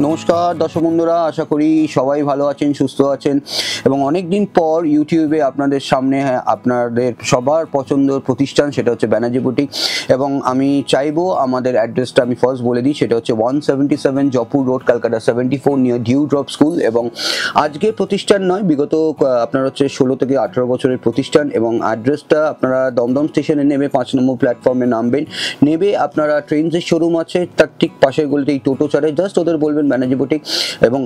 নমস্কার দর্শক বন্ধুরা, আশা করি সবাই ভালো আছেন, সুস্থ আছেন এবং অনেক দিন পর ইউটিউবে আপনাদের সামনে আপনাদের সবার পছন্দের প্রতিষ্ঠান সেটা হচ্ছে ব্যানার্জি বুটিক। এবং আমি চাইবো আমাদের অ্যাড্রেসটা আমি ফার্স্ট বলে দিই, সেটা হচ্ছে 177 Jaipur road, Kolkata 74 near Dew Drop school. এবং আজকের প্রতিষ্ঠান নয়, বিগত আপনার হচ্ছে 16 থেকে 18 বছরের প্রতিষ্ঠান। এবং অ্যাড্রেসটা আপনারা দমদম স্টেশনে নেমে 5 নম্বর প্ল্যাটফর্মে নামবেন, নেবে আপনারা ট্রেন্সের শোরুম আছে তার ঠিক পাশের গলিতেই টোটো ছাড়ে, জাস্ট ওদের বলবেন ব্যানার্জি বুটিক এবং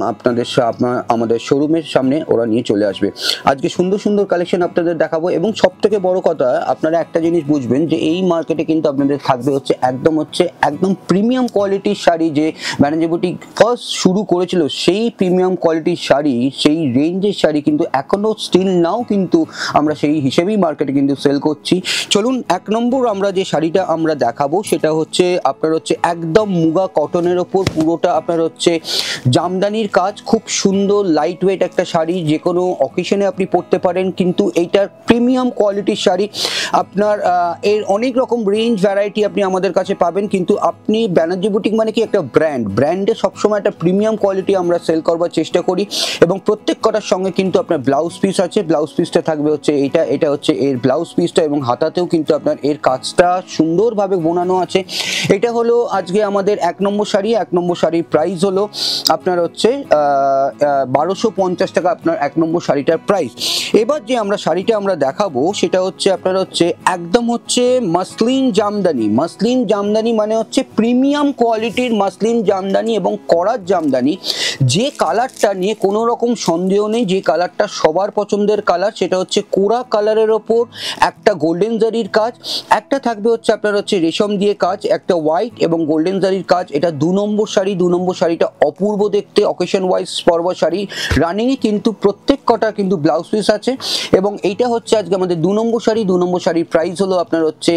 আমাদের শোরুমের সামনে ওরা নিয়ে চলে আসবে। আজকে সুন্দর সুন্দর কালেকশন আপনাদের দেখাবো এবং সব থেকে বড় কথা আপনারা একটা জিনিস বুঝবেন যে এই মার্কেটে কিন্তু আপনাদের থাকবে একদম প্রিমিয়াম কোয়ালিটির শাড়ি। যে ব্যানার্জি বুটিক ফার্স্ট শুরু করেছিল সেই প্রিমিয়াম কোয়ালিটির শাড়ি, সেই রেঞ্জের শাড়ি কিন্তু এখনো স্টিল নাও কিন্তু আমরা সেই হিসেবেই মার্কেটে কিন্তু সেল করছি। চলুন, এক নম্বর আমরা যে শাড়িটা আমরা দেখাবো সেটা হচ্ছে আপনার হচ্ছে একদম মুগা কটনের ওপর, পুরোটা আপনার হচ্ছে জামদানির কাজ, খুব সুন্দর লাইট ওয়েট একটা শাড়ি, যে কোনো অকেশনে আপনি পরতে পারেন। কিন্তু এইটার প্রিমিয়াম কোয়ালিটির শাড়ি আপনার এর অনেক রকম রেঞ্জ ভ্যারাইটি আপনি আমাদের কাছে পাবেন। কিন্তু আপনি ব্যানার্জি বুটিক মানে কি একটা ব্র্যান্ডে সবসময় একটা প্রিমিয়াম কোয়ালিটি আমরা সেল করবার চেষ্টা করি। এবং প্রত্যেক কটার সঙ্গে কিন্তু আপনার ব্লাউজ পিস আছে, ব্লাউজ পিসটা থাকবে হচ্ছে এটা হচ্ছে এর ব্লাউজ পিসটা এবং হাতাতেও কিন্তু আপনার এর কাজটা সুন্দরভাবে বোনানো আছে। এটা হলো আজকে আমাদের এক নম্বর শাড়ির প্রাইস হলো আপনার হচ্ছে 1250 টাকা আপনার এক নম্বর শাড়িটার প্রাইস। এবার যে শাড়িটা আমরা দেখাবো সেটা হচ্ছে আপনার হচ্ছে একদম হচ্ছে মাসলিন জামদানি মানে হচ্ছে প্রিমিয়াম কোয়ালিটির মাসলিন জামদানি এবং করাত জামদানি। যে কালারটা নিয়ে কোনো রকম সন্দেহ নেই, যে কালারটা সবার পছন্দের কালার, সেটা হচ্ছে কোরা কালারের ওপর একটা গোল্ডেন জারির কাজ, একটা থাকবে হচ্ছে আপনার হচ্ছে রেশম দিয়ে কাজ, একটা হোয়াইট এবং গোল্ডেন জারির কাজ। এটা 2 নম্বর শাড়িটা অপূর্ব দেখতে, অকেশন ওয়াইজ পরবা শাড়ি রানিংয়ে কিন্তু প্রত্যেক কটা কিন্তু ব্লাউজ পিস আছে। এবং এইটা হচ্ছে আজকে আমাদের 2 নম্বর শাড়ির প্রাইস হলো আপনার হচ্ছে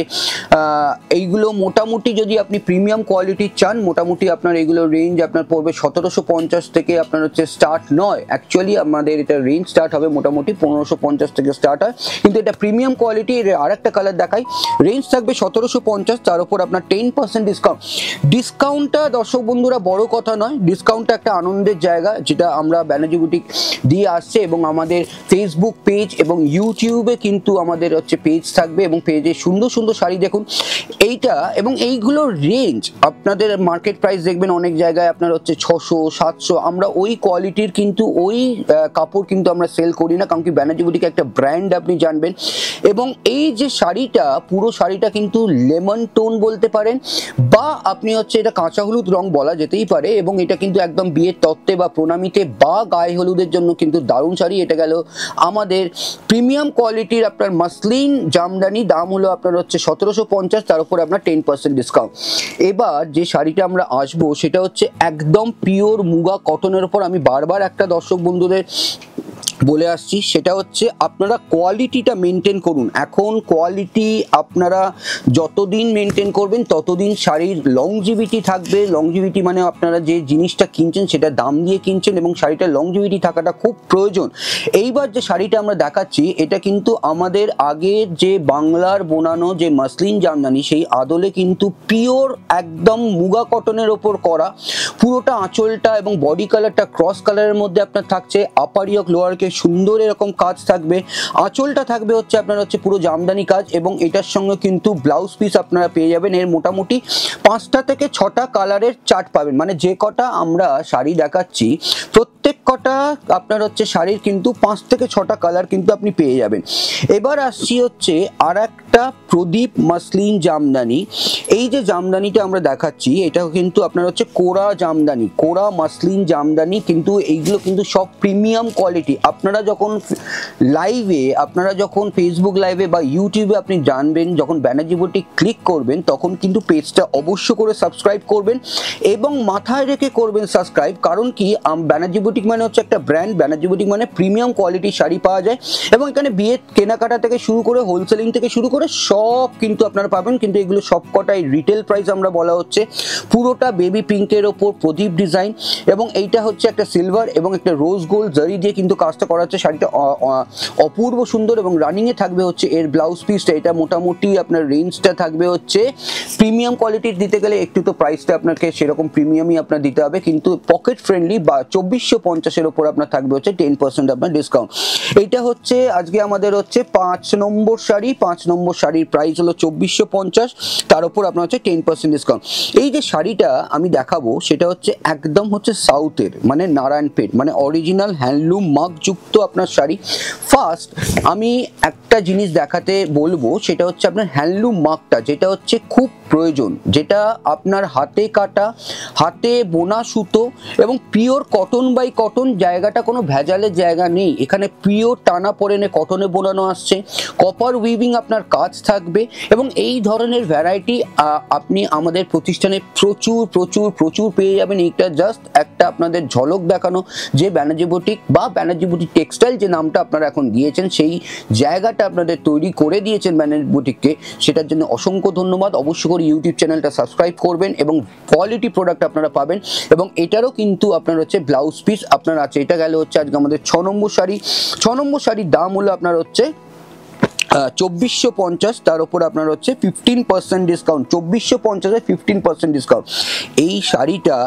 এইগুলো মোটামুটি যদি আপনি প্রিমিয়াম কোয়ালিটির চান, মোটামুটি আপনার এইগুলো রেঞ্জ আপনার পড়বে 1750 থেকে আপনার হচ্ছে স্টার্ট নয়, অ্যাকচুয়ালি আমাদের এটা রেঞ্জ স্টার্ট হবে মোটামুটি 1550 থেকে স্টার্ট হয়। কিন্তু এটা প্রিমিয়াম কোয়ালিটি। আর একটা কালার দেখাই, রেঞ্জ থাকবে 1750, তার উপর আপনার 10% ডিসকাউন্টটা দর্শক বন্ধুরা বড় কথা নয়, ডিসকাউন্টটা একটা আনন্দের জায়গা যেটা আমরা ব্যানার্জি বুটিক দিয়ে আসছে। এবং আমাদের ফেসবুক পেজ এবং ইউটিউবে কিন্তু আমাদের হচ্ছে পেজ থাকবে এবং পেজে সুন্দর সুন্দর শাড়ি দেখুন এইটা। এবং এইগুলোর রেঞ্জ আপনাদের মার্কেট প্রাইস দেখবেন অনেক জায়গায় আপনার হচ্ছে 600-700, আমরা ওই কোয়ালিটির কিন্তু ওই কাপড় কিন্তু আমরা সেল করি না, কারণ কি ব্যানার্জি বুটিক একটা ব্র্যান্ড আপনি জানবেন। এবং এই যে শাড়িটা, পুরো শাড়িটা কিন্তু লেমন টোন বলতে পারেন বা আপনি হচ্ছে এটা কাঁচা হলুদ রং বলা যেতেই পারে। এবং এটা কিন্তু একদম বিয়ের তত্ত্বে বা প্রণামীতে বা গায়ে হলুদের জন্য কিন্তু দারুণ শাড়ি। এটা গেল আমাদের প্রিমিয়াম কোয়ালিটির আপনার মাসলিন জামদানি, দাম হলো আপনার হচ্ছে 1750, তার উপর আপনার 10% ডিসকাউন্ট। এবার যে শাড়িটা আমরা আসবো সেটা হচ্ছে একদম পিওর মুগা কটনের উপর। আমি বারবার একটা দর্শক বন্ধুদের বলে আসছি, সেটা হচ্ছে আপনারা কোয়ালিটিটা মেনটেন করুন। এখন কোয়ালিটি আপনারা যতদিন মেনটেন করবেন ততদিন শাড়ির লংজিভিটি থাকবে। লংজিভিটি মানে আপনারা যে জিনিসটা কিনছেন সেটা দাম দিয়ে কিনছেন এবং শাড়িটার লংজিভিটি থাকাটা খুব প্রয়োজন। এইবার যে শাড়িটা আমরা দেখাচ্ছি এটা কিন্তু আমাদের আগের যে বাংলার বোনানো যে মাসলিন জামদানি সেই আদলে কিন্তু পিওর একদম মুগা কটনের ওপর করা। পুরোটা আঁচলটা এবং বডি কালারটা ক্রস কালারের মধ্যে আপনার থাকছে, আপার ইয়ক লোয়ার কে সুন্দর এরকম কাজ থাকবে, আঁচলটা থাকবে হচ্ছে আপনার হচ্ছে পুরো জামদানি কাজ। এবং এটার সঙ্গে কিন্তু ব্লাউজ পিস আপনারা পেয়ে যাবেন। এর মোটামুটি 5টা থেকে 6টা কালারের চার্ট পাবেন, মানে যে কটা আমরা শাড়ি দেখাচ্ছি প্রত্যেক কটা আপনার হচ্ছে শাড়ির কিন্তু 5 থেকে 6টা কালার কিন্তু আপনি পেয়ে যাবেন। এবার আসছি হচ্ছে আর একটা প্রদীপ মাসলিন জামদানি। এই যে জামদানিটা আমরা দেখাচ্ছি এটা কিন্তু আপনার হচ্ছে কোরা জামদানি, কোরা মাসলিন জামদানি, কিন্তু এইগুলো কিন্তু সব প্রিমিয়াম কোয়ালিটি। আপনারা যখন ফেসবুক লাইভে বা ইউটিউবে আপনি জানবেন, যখন ব্যানার্জি বুটিক ক্লিক করবেন তখন কিন্তু পেজটা অবশ্য করে সাবস্ক্রাইব করবেন এবং মাথায় রেখে করবেন সাবস্ক্রাইব। কারণ কি ব্যানার্জি বুটিক মানে হচ্ছে একটা ব্র্যান্ড, ব্যানার্জি বুটিক মানে প্রিমিয়াম কোয়ালিটির শাড়ি পাওয়া যায় এবং এখানে বিয়ের কেনাকাটা থেকে শুরু করে হোলসেলিং থেকে শুরু করে সব কিন্তু আপনারা পাবেন। কিন্তু এগুলো সবকটাই রিটেল প্রাইস আমরা বলা হচ্ছে। পুরোটা বেবি পিঙ্কের ওপর প্রদীপ ডিজাইন এবং এইটা হচ্ছে একটা সিলভার এবং একটা রোজ গোল্ড জারি দিয়ে কিন্তু কাজটা কাজটা করা হচ্ছে, শাড়িটা অপূর্ব সুন্দর এবং রানিংয়ে থাকবে হচ্ছে এর ব্লাউজ পিসটা। এটা মোটামুটি আপনার রেঞ্জটা থাকবে হচ্ছে প্রিমিয়াম কোয়ালিটির দিতে গেলে একটু তো প্রাইসটা আপনাকে সেরকম প্রিমিয়ামই আপনার দিতে হবে, কিন্তু পকেট ফ্রেন্ডলি বা 2450-এর ওপর আপনার থাকবে হচ্ছে 10% আপনার ডিসকাউন্ট। এইটা হচ্ছে আজকে আমাদের হচ্ছে 5 নম্বর শাড়ি। 5 নম্বর শাড়ির প্রাইস হলো 2450, তার উপর আপনার হচ্ছে 10% ডিসকাউন্ট। এই যে শাড়িটা আমি দেখাবো সেটা হচ্ছে একদম হচ্ছে সাউথের, মানে নারায়ণপেট, মানে অরিজিনাল হ্যান্ডলুম মার্কযুক্ত আপনার শাড়ি। ফার্স্ট আমি একটা জিনিস দেখাতে বলবো, সেটা হচ্ছে আপনার হ্যান্ডলুম মার্কটা, যেটা হচ্ছে খুব প্রয়োজন, যেটা আপনার হাতে কাটা, হাতে বোনা সুতো এবং পিওর কটন বাই কটন। জায়গাটা কোনো ভেজালের জায়গা নেই, এখানে পিওর টানা পরেনে কটনে বোনানো আসছে, কপার উইভিং আপনার কাজ থাকবে এবং এই ধরনের ভ্যারাইটি আপনি আমাদের প্রতিষ্ঠানে প্রচুর প্রচুর প্রচুর পেয়ে যাবেন। এইটা জাস্ট একটা আপনাদের ঝলক দেখানো যে ব্যানার্জি বুটিক বা ব্যানার্জি বুটিক টেক্সটাইল যে নামটা আপনারা এখন দিয়েছেন, সেই জায়গাটা আপনাদের তৈরি করে দিয়েছেন ব্যানার্জি বুটিককে, সেটার জন্য অসংখ্য ধন্যবাদ। অবশ্যই করে ইউটিউব চ্যানেলটা সাবস্ক্রাইব করবেন এবং কোয়ালিটি প্রোডাক্ট আপনারা পাবেন। এবং এটারও কিন্তু আপনার হচ্ছে ব্লাউজ পিস আপনার আছে। এটা গেল হচ্ছে আজকে আমাদের 6 নম্বর শাড়ি। 6 নম্বর শাড়ির দাম হলো আপনার হচ্ছে 2450, তার উপর আপনার হচ্ছে 15% ডিসকাউন্ট। 2450-এ 15% ডিসকাউন্ট। এই শাড়িটা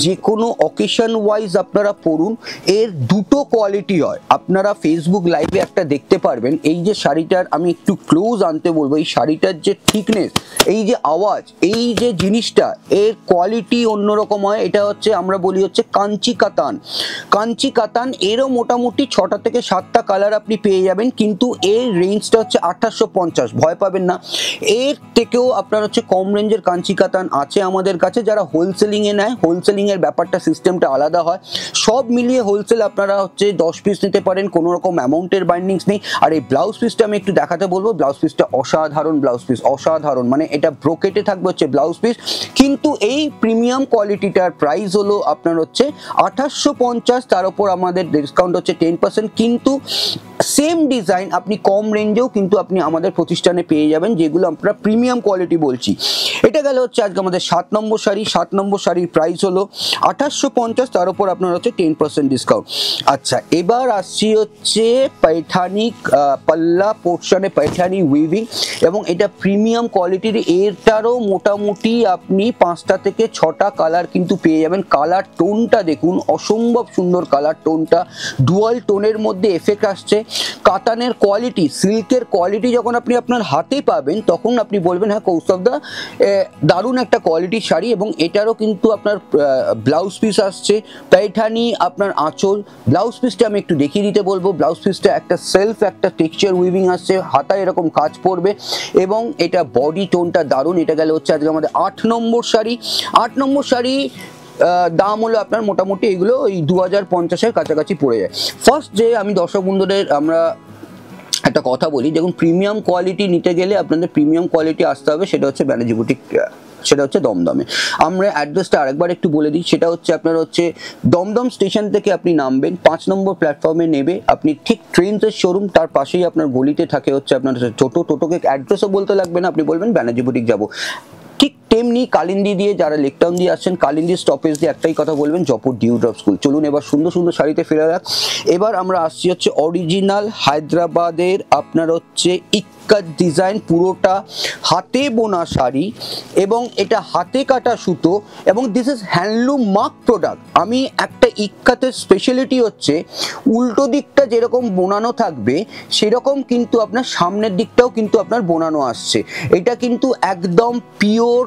যে কোনো অকেশন ওয়াইজ আপনারা পরুন, এর দুটো কোয়ালিটি হয়। আপনারা ফেসবুক লাইভে একটা দেখতে পারবেন। এই যে শাড়িটার আমি একটু ক্লোজ আনতে বলবো, এই শাড়িটার যে থিকনেস, এই যে আওয়াজ, এই যে জিনিসটা, এর কোয়ালিটি অন্যরকম হয়। এটা হচ্ছে আমরা বলি হচ্ছে কাঞ্চি কাতান। কাঞ্চি কাতান এরও মোটামুটি 6টা থেকে 7টা কালার আপনি পেয়ে যাবেন, কিন্তু এর রেঞ্জটা হচ্ছে 2850। ভয় পাবেন না, এর থেকেও আপনার হচ্ছে কম রেঞ্জের কাঞ্চি কাতান আছে আমাদের কাছে। যারা হোলসেলিংয়ে নেয়, হোলসেলিংয়ের ব্যাপারটা সিস্টেমটা আলাদা হয়। সব মিলিয়ে হোলসেল আপনারা হচ্ছে 10 পিস নিতে পারেন, কোনো রকম অ্যামাউন্টের বাইন্ডিংস নেই। আর এই ব্লাউজ পিসটা আমি একটু দেখাতে বলবো। ব্লাউজ পিসটা অসাধারণ ব্লাউজ পিস, অসাধারণ, মানে এটা ব্রোকেটে থাকবে হচ্ছে ব্লাউজ পিস। কিন্তু এই প্রিমিয়াম কোয়ালিটিটার প্রাইস হলো আপনার হচ্ছে 2850, তার উপর আমাদের ডিসকাউন্ট হচ্ছে 10%। কিন্তু সেম ডিজাইন আপনি কম রেঞ্জেও কিন্তু আপনি আমাদের প্রতিষ্ঠানে পেয়ে যাবেন, যেগুলো আমরা প্রিমিয়াম কোয়ালিটি বলছি। এটা গেল হচ্ছে আজকে আমাদের 7 নম্বর শাড়ি। 7 নম্বর শাড়ির প্রাইস হলো 2850, তার উপর আপনার হচ্ছে 10% ডিসকাউন্ট। আচ্ছা, এবার আসছি হচ্ছে पैठानी পাল্লা পোর্শনে पैठानी উইভিং, এবং এটা প্রিমিয়াম কোয়ালিটির। এরটারও মোটামুটি আপনি 5টা থেকে 6টা কালার কিন্তু পেয়ে যাবেন। কালার টোনটা দেখুন, অসম্ভব সুন্দর কালার টোনটা, ডুয়াল টোনের মধ্যে এফেক্ট আসছে। কাতানের কোয়ালিটি, সিল্কের কোয়ালিটি যখন আপনি আপনার হাতে পাবেন, তখন আপনি বলবেন হ্যাঁ কৌস্তবদা দারুণ একটা কোয়ালিটির শাড়ি। এবং এটারও কিন্তু আপনার ব্লাউজ পিস আসছে पैठानी আপনার আঁচল। ব্লাউজ পিসটা আমি একটু দেখিয়ে দিতে বলবো। ব্লাউজ পিসটা একটা সেলফ একটা টেক্সচার উইভিং আসছে, হাতায় এরকম কাজ পড়বে এবং এটা বডি টোনটা দারুণ। এটা গেলে হচ্ছে আজকে আমাদের 8 নম্বর শাড়ি। 8 নম্বর শাড়ি দাম হলো আপনার মোটামুটি এগুলো ওই 2050-এর কাছাকাছি পড়ে যায়। ফার্স্ট যে আমি দর্শক বন্ধুদের আমরা একটা কথা বলি, দেখুন প্রিমিয়াম কোয়ালিটি নিতে গেলে আপনাদের প্রিমিয়াম কোয়ালিটি আসতে হবে, সেটা হচ্ছে ব্যানার্জি বুটিক, সেটা হচ্ছে দমদমে। আমরা অ্যাড্রেসটা আরেকবার একটু বলে দিই। সেটা হচ্ছে আপনার হচ্ছে দমদম স্টেশন থেকে আপনি নামবেন, 5 নম্বর প্ল্যাটফর্মে নেবে আপনি, ঠিক ট্রেন্সের শোরুম তার পাশেই আপনার গলিতে থাকে হচ্ছে আপনার টোটোকে অ্যাড্রেসও বলতে লাগবে না, আপনি বলবেন ব্যানার্জি বুটিক যাবো। ঠিক তেমনি কালিন্দি দিয়ে যারা লেকটাউন দিয়ে আসছেন, কালিন্দি স্টপেজ দিয়ে একটাই কথা বলবেন, জয়পুর ডিউড্রপ স্কুল। চলুন এবার সুন্দর সুন্দর শাড়িতে ফেরা যাক। এবার আমরা আসছি হচ্ছে অরিজিনাল হায়দ্রাবাদের আপনার হচ্ছে ইক্কাত ডিজাইন, পুরোটা হাতে বোনা শাড়ি এবং এটা হাতে কাটা সুতো এবং this is handloom mark product. আমি একটা ইক্কাতের স্পেশালিটি হচ্ছে উল্টো দিকটা যেরকম বোনানো থাকবে সেরকম কিন্তু আপনার সামনের দিকটাও কিন্তু আপনার বোনানো আসছে। এটা কিন্তু একদম পিওর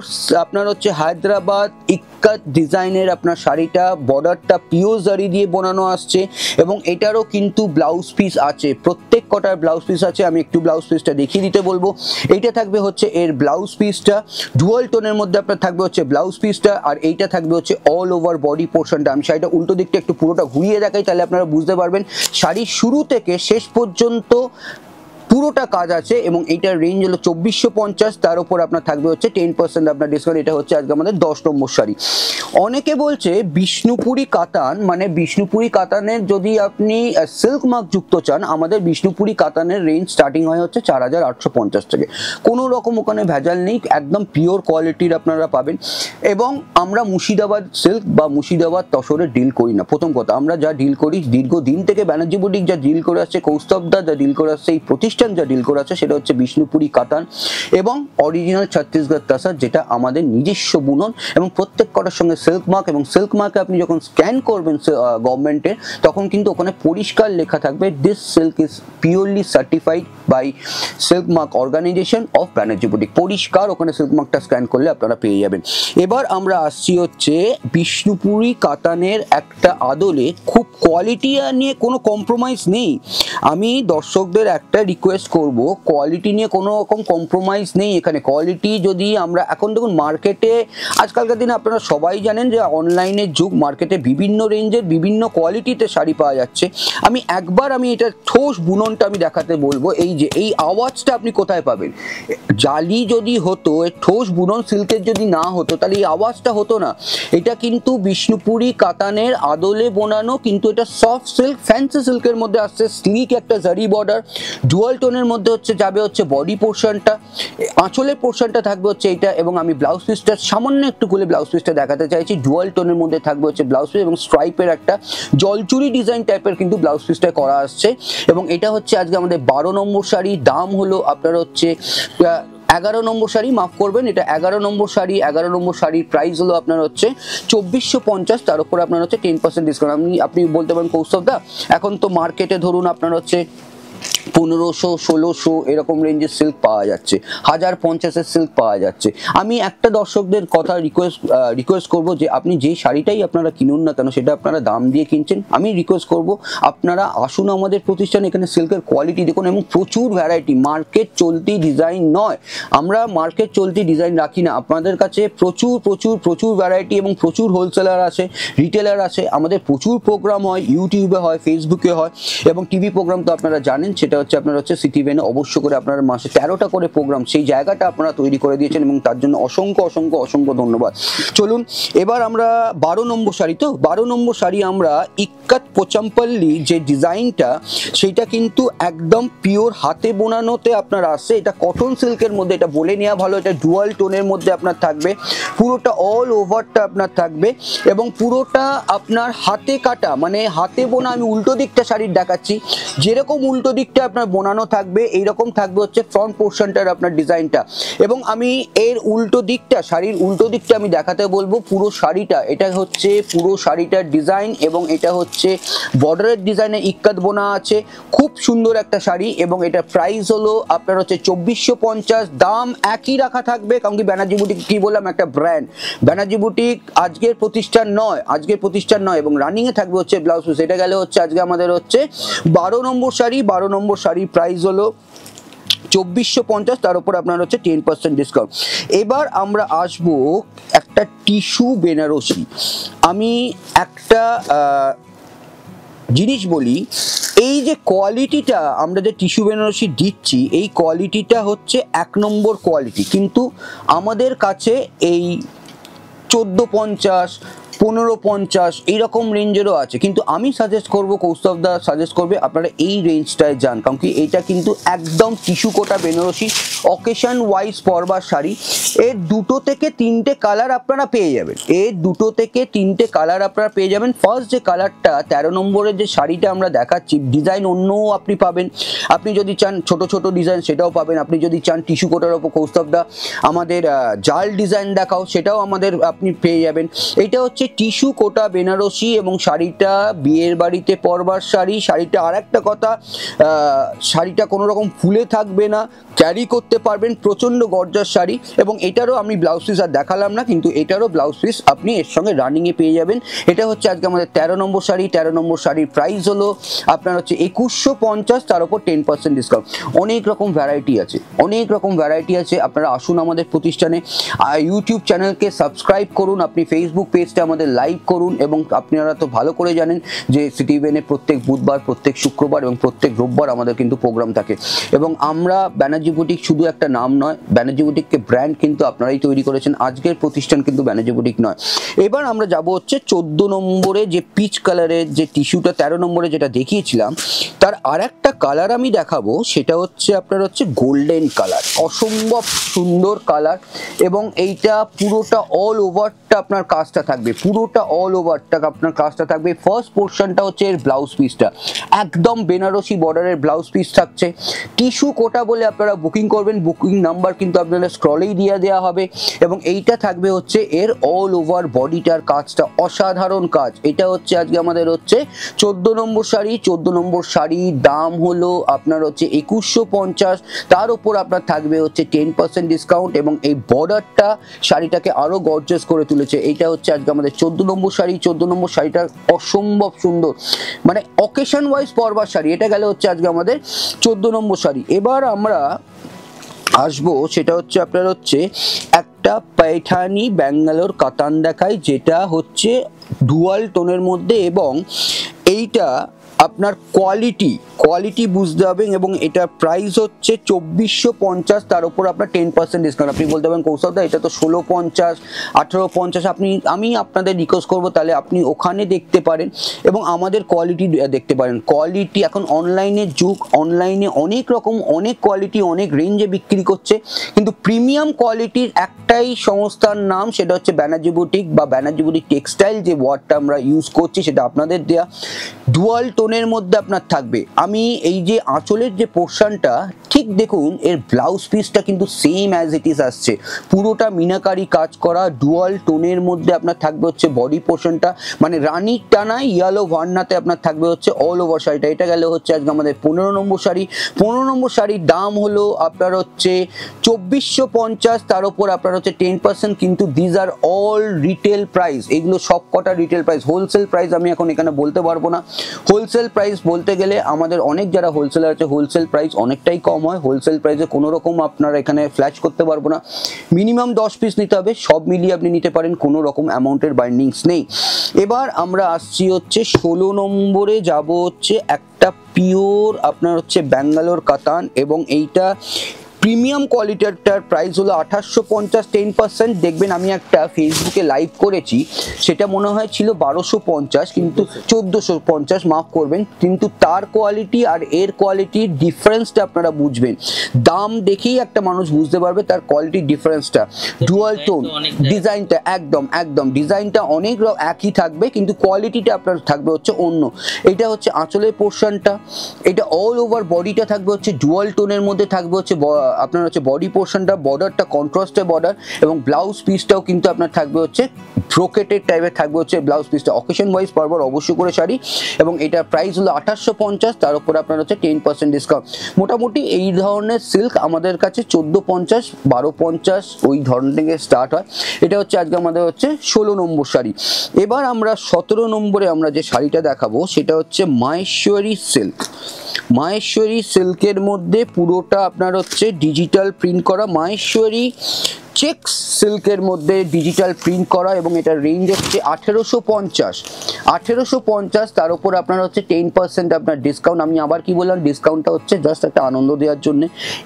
আপনার হচ্ছে হায়দ্রাবাদ ইক্কাত ডিজাইনের আপনার শাড়িটা, বর্ডারটা পিওর জারি দিয়ে বোনানো আসছে এবং এটারও কিন্তু ব্লাউজ পিস আছে, প্রত্যেক কটার ব্লাউজ পিস আছে। আমি একটু ব্লাউজ পিসটা দেখিয়ে দিতে বলবো। এইটা থাকবে হচ্ছে এর ব্লাউজ পিসটা, ডুয়াল টোনের মধ্যে আপনার থাকবে হচ্ছে ব্লাউজ পিসটা, আর এইটা থাকবে হচ্ছে অল ওভার বডি পোর্শনটা। আমি শাড়িটা উল্টো দিকটা একটু পুরোটা ঘুরিয়ে দেখাই, তাহলে আপনারা বুঝতে পারবেন শাড়ির শুরু থেকে শেষ পর্যন্ত পুরোটা কাজ আছে এবং এইটার রেঞ্জ হলো 2450, তার উপর আপনার থাকবে হচ্ছে 10% আপনার ডিসকাউন্ট। এটা হচ্ছে আজকে আমাদের 10 নম্বর শাড়ি। অনেকে বলছে বিষ্ণুপুরি কাতান, মানে বিষ্ণুপুরি কাতানের যদি আপনি সিল্ক মার্ক যুক্ত চান, আমাদের বিষ্ণুপুরি কাতানের রেঞ্জ স্টার্টিং হয় হচ্ছে 4850 থেকে। কোনো রকম ওখানে ভেজাল নেই, একদম পিওর কোয়ালিটির আপনারা পাবেন। এবং আমরা মুর্শিদাবাদ সিল্ক বা মুর্শিদাবাদ তসরে ডিল করি না। প্রথম কথা, আমরা যা ডিল করি দীর্ঘদিন থেকে ব্যানার্জি বুটিক যা ডিল করে আসছে, কৌস্তবদা যা ডিল করে আসছে, এই প্রতিষ্ঠান যা ডিল করে আসছে, সেটা হচ্ছে বিষ্ণুপুরি কাতান এবং অরিজিনাল ছত্তিশগড় তাসার, যেটা আমাদের নিজস্ব বুনন এবং প্রত্যেক কটার সঙ্গে সিল্ক মার্ক। এবং সিল্ক মার্কে আপনি যখন স্ক্যান করবেন গভর্নমেন্টের, তখন কিন্তু ওখানে পরিষ্কার লেখা থাকবে this silk is purely certified by silk mark organisation of Banerjee boutique. পরিষ্কার ওখানে সিল্ক মার্কটা স্ক্যান করলে আপনারা পেয়ে যাবেন। এবার আমরা আসছি হচ্ছে বিষ্ণুপুরি কাতানের একটা আদলে খুব কোয়ালিটি নিয়ে কোনো কম্প্রোমাইজ নেই। আমি দর্শকদের একটা রিকোয়েস্ট করব, কোয়ালিটি নিয়ে কোনো রকম কম্প্রোমাইজ নেই এখানে। কোয়ালিটি যদি আমরা এখন দেখুন মার্কেটে আজকালকার দিনে আপনারা সবাই জানেন যে অনলাইনের যুগ, মার্কেটে বিভিন্ন রেঞ্জের বিভিন্ন কোয়ালিটিতে শাড়ি পাওয়া যাচ্ছে। আমি এটা ঠোস বুননটা আমি দেখাতে বলবো। এই যে এই আওয়াজটা আপনি কোথায় পাবেন? জালি যদি হতো, ঠোস বুনন সিল্কের যদি না হতো, তাহলে এই আওয়াজটা হতো না। এটা কিন্তু বিষ্ণুপুরি কাতানের আদলে বোনানো, কিন্তু এটা সফট সিল্ক, ফ্যান্সি সিল্কের মধ্যে আসছে। স্লিক একটা জারি বর্ডার, ডুয়াল টোনের মধ্যে হচ্ছে যাবে হচ্ছে বডি পোর্শনটা, আঁচলের পোর্শনটা থাকবে হচ্ছে এইটা। এবং আমি ব্লাউজ পিসটা সামান্য একটু খুলে ব্লাউজ পিসটা দেখাতে চাইছি। ডুয়াল টোনের মধ্যে থাকবে হচ্ছে ব্লাউজ পিস এবং স্ট্রাইপের একটা জলচুরি ডিজাইন টাইপের কিন্তু ব্লাউজ পিসটা করা আসছে। এবং এটা হচ্ছে আজকে আমাদের 12 নম্বর শাড়ি। দাম হলো আপনার হচ্ছে 11 নম্বর শাড়ি, মাফ করবেন, এটা 11 নম্বর শাড়ি। 11 নম্বর শাড়ির প্রাইস হলো আপনার হচ্ছে 2450, তার উপরে আপনার হচ্ছে 10% ডিসকাউন্ট। আপনি বলতে পারেন কৌস্তবদা, এখন তো মার্কেটে ধরুন আপনার হচ্ছে 1500, 1600 এরকম রেঞ্জের সিল্ক পাওয়া যাচ্ছে, 1050-এর সিল্ক পাওয়া যাচ্ছে। আমি একটা দর্শকদের কথা রিকোয়েস্ট করব যে আপনি যেই শাড়িটাই আপনারা কিনুন না কেন, সেটা আপনারা দাম দিয়ে কিনছেন, আমি রিকোয়েস্ট করব আপনারা আসুন আমাদের প্রতিষ্ঠানে। এখানে সিল্কের কোয়ালিটি দেখুন এবং প্রচুর ভ্যারাইটি, মার্কেট চলতি ডিজাইন নয়, আমরা মার্কেট চলতি ডিজাইন রাখি না। আপনাদের কাছে প্রচুর প্রচুর প্রচুর ভ্যারাইটি এবং প্রচুর হোলসেলার আছে, রিটেলার আছে। আমাদের প্রচুর প্রোগ্রাম হয়, ইউটিউবে হয়, ফেসবুকে হয় এবং টিভি প্রোগ্রাম তো আপনারা জানেন, সেটা হচ্ছে আপনার হচ্ছে সিটি ভেনে অবশ্য করে আপনার মাসে 13টা করে প্রোগ্রাম, সেই জায়গাটা আপনারা তৈরি করে দিয়েছেন এবং তার জন্য অসংখ্য অসংখ্য অসংখ্য ধন্যবাদ। চলুন এবার আমরা 12 নম্বর শাড়ি, তো 12 নম্বর শাড়ি আমরা ইক্কাত পোচাম্পল্লি যে ডিজাইনটা, সেইটা কিন্তু একদম পিওর হাতে বোনানোতে আপনার আসছে। এটা কটন সিল্কের মধ্যে, এটা বলে নেওয়া ভালো, এটা ডুয়াল টোনের মধ্যে আপনার থাকবে, পুরোটা অল ওভারটা আপনার থাকবে এবং পুরোটা আপনার হাতে কাটা, মানে হাতে বোনা। আমি উল্টো দিকটা শাড়ির দেখাচ্ছি, যেরকম উল্টো দিকটা আপনার বোনানো থাকবে এইরকম থাকবে হচ্ছে ফ্রন্ট পোর্শনটার আপনার ডিজাইনটা। এবং আমি এর উল্টো দিকটা, শাড়ির উল্টো দিকটা আমি দেখাতে বলবো। পুরো শাড়িটা, এটা হচ্ছে পুরো শাড়িটার ডিজাইন এবং এটা হচ্ছে বর্ডারের ডিজাইনে ইক্কাত বোনা আছে। খুব সুন্দর একটা শাড়ি এবং এটা প্রাইস হলো আপনার হচ্ছে 2450। দাম একই রাখা থাকবে, কারণ কি ব্যানার্জি বুটিক কি বললাম, একটা ব্র্যান্ড। ব্যানার্জি বুটিক আজকের প্রতিষ্ঠান নয় এবং রানিংয়ে থাকবে হচ্ছে ব্লাউজ পিস। এটা গেলে হচ্ছে আজকে আমাদের হচ্ছে 12 নম্বর শাড়ি। 12 নম্বর শাড়ির প্রাইস হলো 2450, তার উপর আপনার হচ্ছে 10% ডিসকাউন্ট। এবার আমরা আসবো একটা টিস্যু বেনারসি। আমি একটা জিনিস বলি, এই যে কোয়ালিটিটা আমরা যে টিস্যু বেনারসি দিচ্ছি, এই কোয়ালিটিটা হচ্ছে 1 নম্বর কোয়ালিটি, কিন্তু আমাদের কাছে এই 1450, 1550 এইরকম রেঞ্জেরও আছে। কিন্তু আমি সাজেস্ট করবো, কৌস্তবদা সাজেস্ট করবে আপনারা এই রেঞ্জটায় যান, কারণ কি এইটা কিন্তু একদম টিস্যু কোটা বেনারসি, অকেশন ওয়াইজ পরবার শাড়ি। এর 2 থেকে 3টে কালার আপনারা পেয়ে যাবেন, ফার্স্ট যে কালারটা 13 নম্বরের যে শাড়িটা আমরা দেখাচ্ছি, ডিজাইন অন্যও আপনি পাবেন। আপনি যদি চান ছোট ছোট ডিজাইন সেটাও পাবেন, আপনি যদি চান টিস্যু কোটার ওপর কৌস্তবদা আমাদের জাল ডিজাইন দেখাও, সেটাও আমাদের আপনি পেয়ে যাবেন। এটা হচ্ছে টিস্যু কোটা বেনারসি এবং শাড়িটা বিয়ের বাড়িতে পরবার শাড়ি। শাড়িটা আর একটা কথা, শাড়িটা কোনো রকম ফুলে থাকবে না, ক্যারি করতে করতে পারবেন, প্রচণ্ড গর্জাস শাড়ি। এবং এটারও আমি ব্লাউজ পিস আর দেখালাম না, কিন্তু এটারও ব্লাউজ পিস আপনি এর সঙ্গে রানিংয়ে পেয়ে যাবেন। এটা হচ্ছে আজকে আমাদের 13 নম্বর শাড়ি। 13 নম্বর শাড়ির প্রাইস হলো আপনার হচ্ছে 2150, তার উপর 10% ডিসকাউন্ট। অনেক রকম ভ্যারাইটি আছে, অনেক রকম ভ্যারাইটি আছে। আপনারা আসুন আমাদের প্রতিষ্ঠানে, ইউটিউব চ্যানেলকে সাবস্ক্রাইব করুন, আপনি ফেসবুক পেজটা আমাদের লাইক করুন। এবং আপনারা তো ভালো করে জানেন যে সিটি ইভেনে প্রত্যেক বুধবার, প্রত্যেক শুক্রবার এবং প্রত্যেক রোববার আমাদের কিন্তু প্রোগ্রাম থাকে। এবং আমরা ব্যানার্জি বুটিক শুধু একটা নাম নয়, ব্যানার্জি বুটিককে ব্র্যান্ড কিন্তু আপনারাই তৈরি করেছেন। আজকের প্রতিষ্ঠান কিন্তু ব্যানার্জি বুটিক নয়। এবার আমরা যাব হচ্ছে 14 নম্বরে যে পিচ কালারের যে টিস্যুটা 13 নম্বরে যেটা দেখিয়েছিলাম, তার আর একটা কালার আমি দেখাবো। সেটা হচ্ছে আপনার হচ্ছে গোল্ডেন কালার, অসম্ভব সুন্দর কালার। এবং এইটা পুরোটা অল ওভারটা আপনার কাজটা থাকবে, পুরোটা অল ওভারটা আপনার কাজটা থাকবে। ফার্স্ট পোর্শনটা হচ্ছে এর ব্লাউজ পিসটা, একদম বেনারসি বর্ডারের ব্লাউজ পিস থাকছে। টিস্যু কোটা বলে আপনারা বুকিং করবেন, বুকিং নাম্বার কিন্তু আপনাদের স্ক্রলেই দিয়ে দেওয়া হবে। এবং এইটা থাকবে হচ্ছে এর অল ওভার বডিটার কাজটা, অসাধারণ কাজ। এটা হচ্ছে আজকে আমাদের হচ্ছে 14 নম্বর শাড়ি। 14 নম্বর শাড়ির দাম হলো আপনার হচ্ছে 2150, তার উপর আপনার থাকবে হচ্ছে 10% ডিসকাউন্ট। এবং এই বর্ডারটা শাড়িটাকে আরো গর্জাস করে তুলেছে। এইটা হচ্ছে আজকে আমাদের 14 নম্বর শাড়ি। 14 নম্বর শাড়িটা অসম্ভব সুন্দর, মানে অকেশন ওয়াইজ পরবার শাড়ি। এটা গেলে হচ্ছে আজকে আমাদের 14 নম্বর শাড়ি। এবার আমরা আসবো, সেটা হচ্ছে আপনার হচ্ছে একটা पैठानी ব্যাঙ্গালোর কাতান দেখাই, যেটা হচ্ছে ডুয়াল টোনের মধ্যে। এবং এইটা আপনার কোয়ালিটি বুঝতে হবে। এবং এটা প্রাইস হচ্ছে 2450, তার উপর আপনার 10% ডিসকাউন্ট। আপনি বলতে পারেন কৌশলদা এটা তো 1650, 1850। আমি আপনাদের রিকোয়েস্ট করবো তাহলে আপনি ওখানে দেখতে পারেন এবং আমাদের কোয়ালিটি দেখতে পারেন। কোয়ালিটি এখন অনলাইনের যুগ, অনলাইনে অনেক রকম অনেক কোয়ালিটি অনেক রেঞ্জে বিক্রি করছে, কিন্তু প্রিমিয়াম কোয়ালিটির একটাই সংস্থার নাম, সেটা হচ্ছে ব্যানার্জি বুটিক বা ব্যানার্জি বুটিক টেক্সটাইল। যে ওয়ার্ডটা আমরা ইউজ করছি সেটা আপনাদের দেয়া। ডুয়াল টোনের মধ্যে আপনার থাকবে। আমি এই যে আঁচলের যে পোর্শনটা ঠিক দেখুন, এর ব্লাউজ পিসটা কিন্তু সেম অ্যাজ ইট ইজ আসছে, পুরোটা মিনাকারি কাজ করা ডুয়াল টোনের মধ্যে আপনার থাকবে হচ্ছে বডি পোর্শনটা, মানে রানির টানায় ইয়েলো ভার্নাতে আপনার থাকবে হচ্ছে অল ওভার শাড়িটা। এটা গেলে হচ্ছে আজকে আমাদের 15 নম্বর শাড়ি। 15 নম্বর শাড়ির দাম হলো আপনার হচ্ছে 2450, তার উপর আপনার হচ্ছে 10%। কিন্তু these are all retail price, এগুলো সব কটা রিটেল প্রাইস। হোলসেল প্রাইস আমি এখন এখানে বলতে পারবো না। হোলসেল প্রাইস বলতে গেলে আমাদের অনেক যারা হোলসেলার আছে, হোলসেল প্রাইস অনেকটাই কম হয়। হোলসেল প্রাইসে কোনো রকম আপনারা এখানে ফ্ল্যাশ করতে পারবো না, মিনিমাম 10 পিস নিতে হবে। সব মিলিয়ে আপনি নিতে পারেন, কোনো রকম অ্যামাউন্টের বাইন্ডিংস নেই। এবার আমরা আসছি হচ্ছে 16 নম্বরে, যাব হচ্ছে একটা পিওর আপনার হচ্ছে ব্যাঙ্গালোর কাতান। এবং এইটা প্রিমিয়াম কোয়ালিটিটার প্রাইস হলো 2850, 10%। দেখবেন আমি একটা ফেসবুকে লাইভ করেছি, সেটা মনে হয় ছিল 1250, কিন্তু 1450, মাফ করবেন। কিন্তু তার কোয়ালিটি আর এর কোয়ালিটির ডিফারেন্সটা আপনারা বুঝবেন, দাম দেখেই একটা মানুষ বুঝতে পারবে তার কোয়ালিটির ডিফারেন্সটা। ডুয়াল টোন ডিজাইনটা একদম ডিজাইনটা অনেক একই থাকবে, কিন্তু কোয়ালিটিটা আপনার থাকবে হচ্ছে অন্য। এটা হচ্ছে আঁচলের পোর্শনটা, এটা অল ওভার বডিটা থাকবে হচ্ছে ডুয়াল টোনের মধ্যে থাকবে হচ্ছে আপনার হচ্ছে বডি পোর্শনটা, বর্ডারটা কন্ট্রাস্টের বর্ডার। এবং ব্লাউজ পিসটাও কিন্তু আপনার থাকবে হচ্ছে ব্রোকেটেড টাইপের থাকবে হচ্ছে ব্লাউজ পিসটা। অকেশন ওয়াইজ পরবার অবশ্যই করে শাড়ি। এবং এটার প্রাইস হলো 2850, তার উপর আপনার হচ্ছে 10% ডিসকাউন্ট। মোটামুটি এই ধরনের সিল্ক আমাদের কাছে 1450, 1250 ওই ধরনের থেকে স্টার্ট হয়। এটা হচ্ছে আজকে আমাদের হচ্ছে 16 নম্বর শাড়ি। এবার আমরা 17 নম্বরে আমরা যে শাড়িটা দেখাবো সেটা হচ্ছে মাহেশ্বরী সিল্ক। মাহেশ্বরী সিল্কের মধ্যে পুরোটা আপনার হচ্ছে ডিজিটাল প্রিন্ট করা, মাহেশ্বরী চেক্স সিল্কের মধ্যে ডিজিটাল প্রিন্ট করা। এবং এটার রেঞ্জ হচ্ছে 1850, তার উপর আপনার হচ্ছে 10% আপনার ডিসকাউন্ট। আমি আবার কি বললাম, ডিসকাউন্টটা হচ্ছে জাস্ট একটা আনন্দ দেওয়ার জন্য।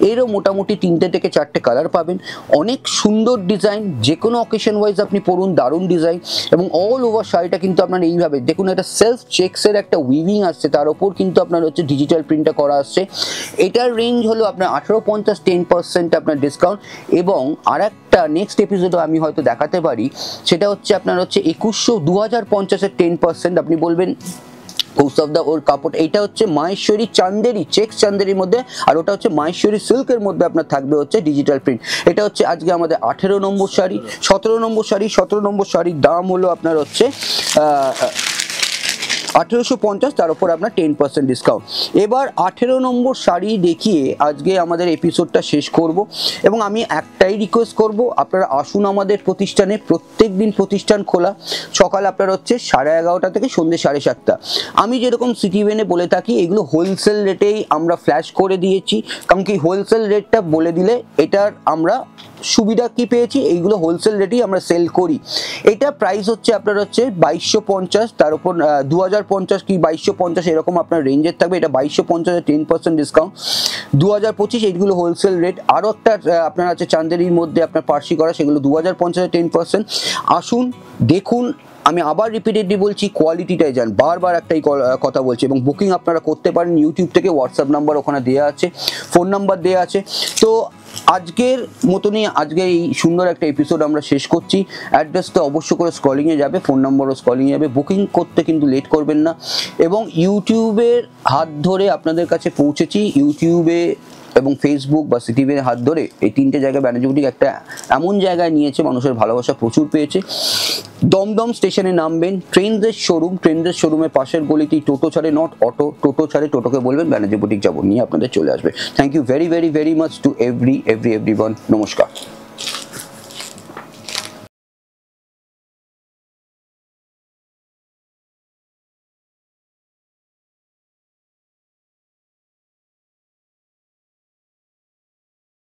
এরও মোটামুটি 3টে থেকে 4টে কালার পাবেন, অনেক সুন্দর ডিজাইন, যে কোনো অকেশন ওয়াইজ আপনি পরুন, দারুণ ডিজাইন। এবং অল ওভার শাড়িটা কিন্তু আপনার এইভাবে দেখুন, একটা সেলফ চেক্সের একটা উইভিং আসছে, তার উপর কিন্তু আপনার হচ্ছে ডিজিটাল প্রিন্টটা করা আসছে। এটার রেঞ্জ হলো আপনার 1850, 10% আপনার ডিসকাউন্ট। এবং আর একটা নেক্সট এপিসোডে আমি হয়তো দেখাতে পারি, সেটা হচ্ছে আপনার হচ্ছে 2150-2050-এর 10%। আপনি বলবেন কৌস্তবদা ওর কাপড়, এইটা হচ্ছে মাহেশ্বরী চান্দেরি, চেক্স চান্দেরির মধ্যে, আর ওটা হচ্ছে মাহেশ্বরী সিল্কের মধ্যে আপনার থাকবে হচ্ছে ডিজিটাল প্রিন্ট। এটা হচ্ছে আজকে আমাদের 18 নম্বর শাড়ি। 17 নম্বর শাড়ি। 17 নম্বর শাড়ির দাম হলো আপনার হচ্ছে 1850, তার উপর আপনার 10% ডিসকাউন্ট। এবার 18 নম্বর শাড়ি দেখিয়ে আজকে আমাদের এপিসোডটা শেষ করব, এবং আমি একটাই রিকোয়েস্ট করব, আপনারা আসুন আমাদের প্রতিষ্ঠানে। প্রত্যেক দিন প্রতিষ্ঠান খোলা, সকাল আপনার হচ্ছে 11:30 থেকে সন্ধ্যে 7:30। আমি যেরকম সিটিভেনে বলে থাকি, এগুলো হোলসেল রেটেই আমরা ফ্ল্যাশ করে দিয়েছি, কারণ কি হোলসেল রেটটা বলে দিলে এটার আমরা সুবিধা কি পেয়েছি, এইগুলো হোলসেল রেটেই আমরা সেল করি। এটা প্রাইস হচ্ছে আপনার হচ্ছে 2250, তার উপর 2050 কি 2250 এরকম আপনার রেঞ্জের থাকবে। এটা 2250 10% ডিসকাউন্ট। 2025 এইগুলো হোলসেল রেট। আরও একটা আপনার আছে চান্দেরির মধ্যে আপনার পার্সি করা, সেগুলো 2050 10%। আসুন দেখুন, আমি আবার রিপিটেডলি বলছি, কোয়ালিটিটাই যান, বারবার একটাই কথা বলছি। এবং বুকিং আপনারা করতে পারেন ইউটিউব থেকে, হোয়াটসঅ্যাপ নাম্বার ওখানে দেওয়া আছে, ফোন নাম্বার দেওয়া আছে। তো আজকের মতনই আজকে এই সুন্দর একটা এপিসোড আমরা শেষ করছি। অ্যাড্রেসটা অবশ্য করে স্ক্রলিংয়ে যাবে, ফোন নম্বরও স্ক্রলিংয়ে যাবে। বুকিং করতে কিন্তু লেট করবেন না। এবং ইউটিউবের হাত ধরে আপনাদের কাছে পৌঁছেছি, ইউটিউবে এবং ফেসবুক বা সিটিভির হাত ধরে এই 3টে জায়গায় ব্যানার্জি বুটিক একটা এমন জায়গায় নিয়েছে, মানুষের ভালোবাসা প্রচুর পেয়েছে। দমদম স্টেশনে নামবেন, ট্রেন্ডসের শোরুমের পাশের গলিতেই টোটো ছাড়ে, নট অটো, টোটো ছাড়ে, টোটোকে বলবেন ব্যানার্জি বুটিক যাবো, নিয়ে আপনাদের চলে আসবে। Thank you very very very much to everyone. নমস্কার।